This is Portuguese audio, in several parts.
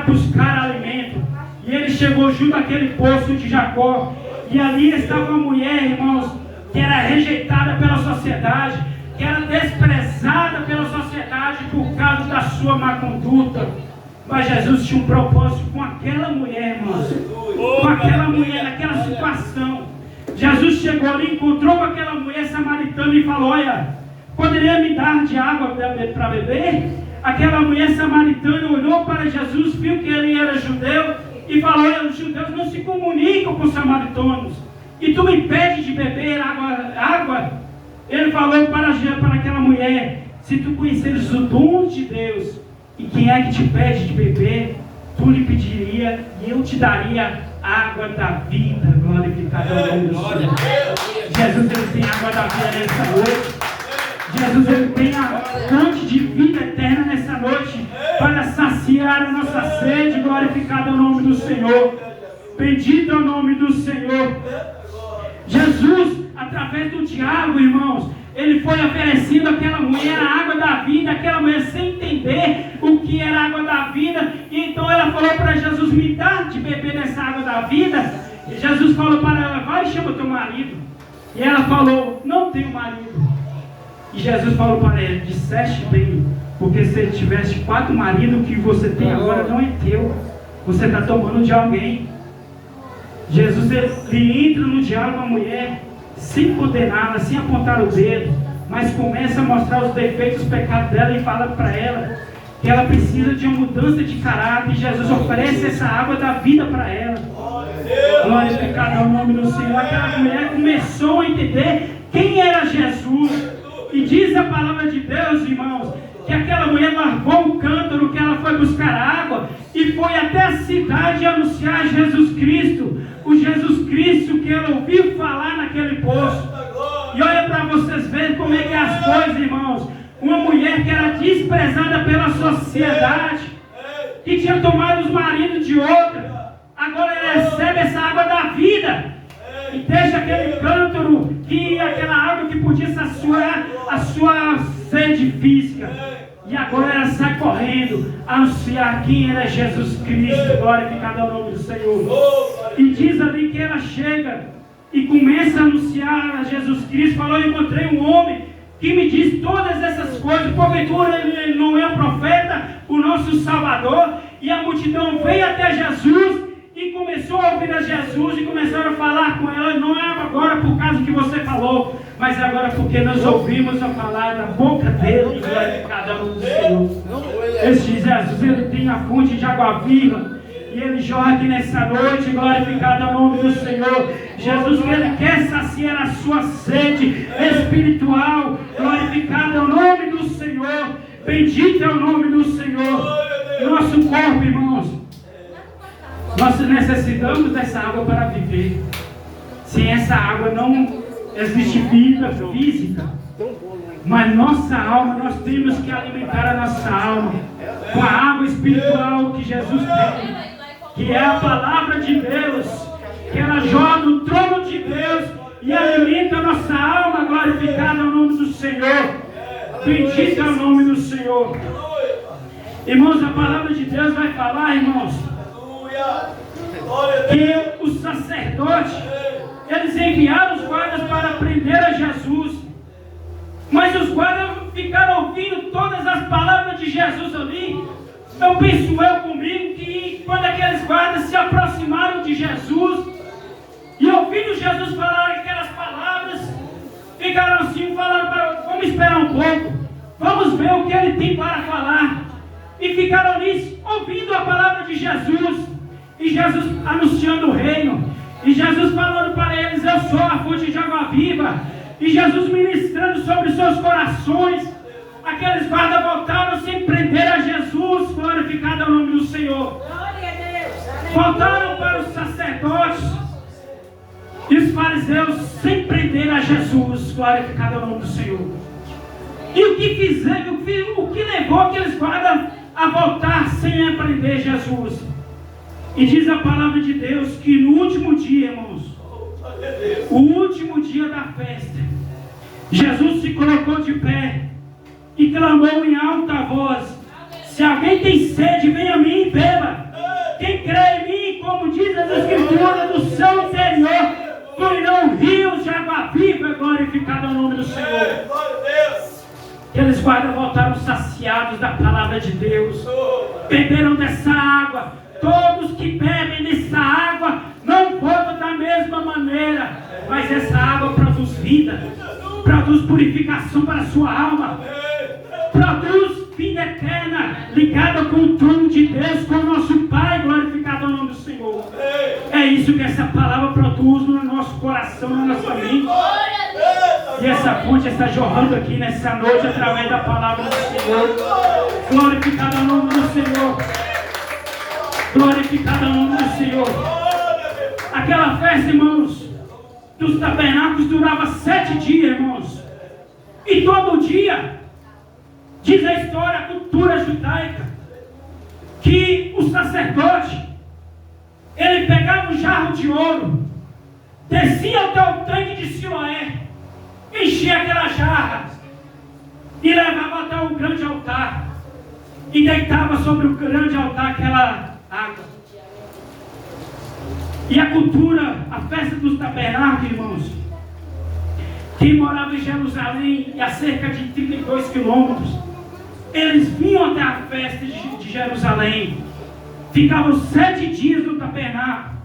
buscar alimento. E ele chegou junto àquele poço de Jacó. E ali estava uma mulher, irmãos, que era rejeitada pela sociedade, que era desprezada pela sociedade por causa da sua má conduta. Mas Jesus tinha um propósito com aquela mulher, irmãos. Com aquela mulher, naquela situação. Jesus chegou ali, encontrou com aquela mulher samaritana e falou: olha, poderia me dar de água para beber? Aquela mulher samaritana olhou para Jesus, viu que ele era judeu e falou: olha, os judeus não se comunicam com os samaritanos. E tu me pedes de beber água? Ele falou para aquela mulher: se tu conheceres o dom de Deus, e quem é que te pede de beber, tu lhe pediria e eu te daria água da vida. Glorificado é o nome do Senhor. Jesus, ele tem água da vida nessa noite. Jesus, ele tem a fonte de vida eterna nessa noite para saciar a nossa sede. Glorificado é o nome do Senhor. Bendito é o nome do Senhor. Jesus, através do diálogo, irmãos, ele foi oferecendo àquela mulher a água da vida, aquela mulher sem entender o que era a água da vida. E então ela falou para Jesus: me dá de beber dessa água da vida. E Jesus falou para ela: vai e chama teu marido. E ela falou: não tenho marido. E Jesus falou para ela: disseste bem, porque se tivesse 4 maridos, o que você tem agora não é teu, você está tomando de alguém. Jesus, ele entra no diálogo com a mulher, sem condená-la, sem apontar o dedo, mas começa a mostrar os defeitos, os pecados dela e fala para ela que ela precisa de uma mudança de caráter. E Jesus oferece essa água da vida para ela. Glorificado é o nome do Senhor. Aquela mulher começou a entender quem era Jesus. E diz a palavra de Deus, irmãos, que aquela mulher largou o cântaro, que ela foi buscar água e foi até a cidade anunciar Jesus Cristo. O Jesus Cristo que ela ouviu falar naquele poço. E olha para vocês verem como é que é as coisas, irmãos. Uma mulher que era desprezada pela sociedade, que tinha tomado os maridos de outra, agora ela recebe essa água da vida. E deixa aquele cântaro, aquela água que podia saciar a sua sede física. E agora ela sai correndo a anunciar quem era Jesus Cristo. Glorificado é o nome do Senhor. E diz ali que ela chega e começa a anunciar a Jesus Cristo. Falou: eu encontrei um homem que me diz todas essas coisas. Porventura ele não é um profeta, o nosso Salvador? E a multidão veio até Jesus e começou a ouvir a Jesus e começaram a falar com ela. Não é agora por causa que você falou, mas agora porque nós ouvimos a palavra da boca dele. Glorificado é o nome do Senhor. Esse Jesus, ele tem a fonte de água viva e ele jorra aqui nessa noite. Glorificado é o nome do Senhor. Jesus, ele quer saciar a sua sede espiritual. Glorificado é o nome do Senhor. Bendito é o nome do Senhor. Nosso corpo, irmãos, nós necessitamos dessa água para viver. Sem essa água não existe vida física. Mas nossa alma, nós temos que alimentar a nossa alma com a água espiritual que Jesus tem, que é a palavra de Deus, que ela jorra do trono de Deus e alimenta a nossa alma. Glorificado é o nome do Senhor. Bendito é o nome do Senhor. Irmãos, a palavra de Deus vai falar, irmãos, que os sacerdotes, eles enviaram os guardas para prender a Jesus, mas os guardas ficaram ouvindo todas as palavras de Jesus ali. Então penso eu comigo que quando aqueles guardas se aproximaram de Jesus e ouvindo Jesus falar aquelas palavras, ficaram assim, falaram: vamos esperar um pouco, vamos ver o que ele tem para falar. E ficaram nisso, ouvindo a palavra de Jesus, e Jesus anunciando o reino, e Jesus falando para eles: eu sou a fonte de água viva, e Jesus ministrando sobre seus corações. Aqueles guardas voltaram sem prender a Jesus. Glorificado é o nome do Senhor. Voltaram para os sacerdotes e os fariseus sem prender a Jesus. Glorificado é o nome do Senhor. E o que fizeram, o que levou aqueles guardas a voltar sem prender Jesus? E diz a palavra de Deus que no último dia, irmãos, o último dia da festa, Jesus se colocou de pé e clamou em alta voz: se alguém tem sede, venha a mim e beba. Glorificado é o nome do Senhor. Aqueles guardas voltaram saciados da palavra de Deus. Beberam dessa água. Todos que bebem dessa água não voltam da mesma maneira. Mas essa água produz vida. Produz purificação para a sua alma. Produz vida eterna, ligada com o trono de Deus, com o nosso Pai, glorificado é o nome do Senhor. É isso que essa palavra produz no nosso coração, na nossa mente. E essa fonte está jorrando aqui nessa noite através da palavra do Senhor. Glorificado é o nome do Senhor. Glorificado é o nome do Senhor. Aquela festa, irmãos, dos tabernáculos durava 7 dias, irmãos. E todo dia, diz a história, a cultura judaica, que o sacerdote, ele pegava um jarro de ouro, descia até o tanque de Siloé, enchia aquela jarra e levava até o grande altar e deitava sobre o grande altar aquela água. E a cultura, a festa dos tabernáculos, irmãos, quem morava em Jerusalém, a cerca de 32 quilômetros, eles vinham até a festa de Jerusalém, ficavam 7 dias no tabernáculo.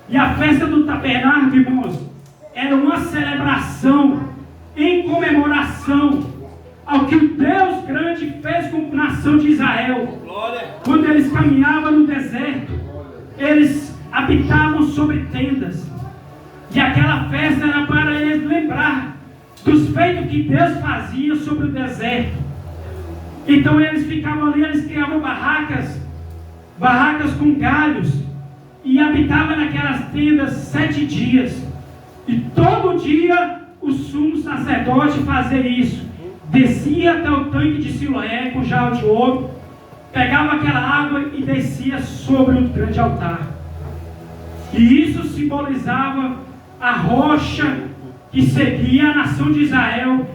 E a festa do tabernáculo, irmãos, era uma celebração em comemoração ao que o Deus grande fez com a nação de Israel. Quando eles caminhavam no deserto, eles habitavam sobre tendas. E aquela festa era para eles lembrar dos feitos que Deus fazia sobre o deserto. Então eles ficavam ali, eles criavam barracas com galhos, e habitavam naquelas tendas 7 dias. E todo dia o sumo sacerdote fazia isso. Descia até o tanque de Siloé com jarro de ouro, pegava aquela água e descia sobre o grande altar. E isso simbolizava a rocha que seguia a nação de Israel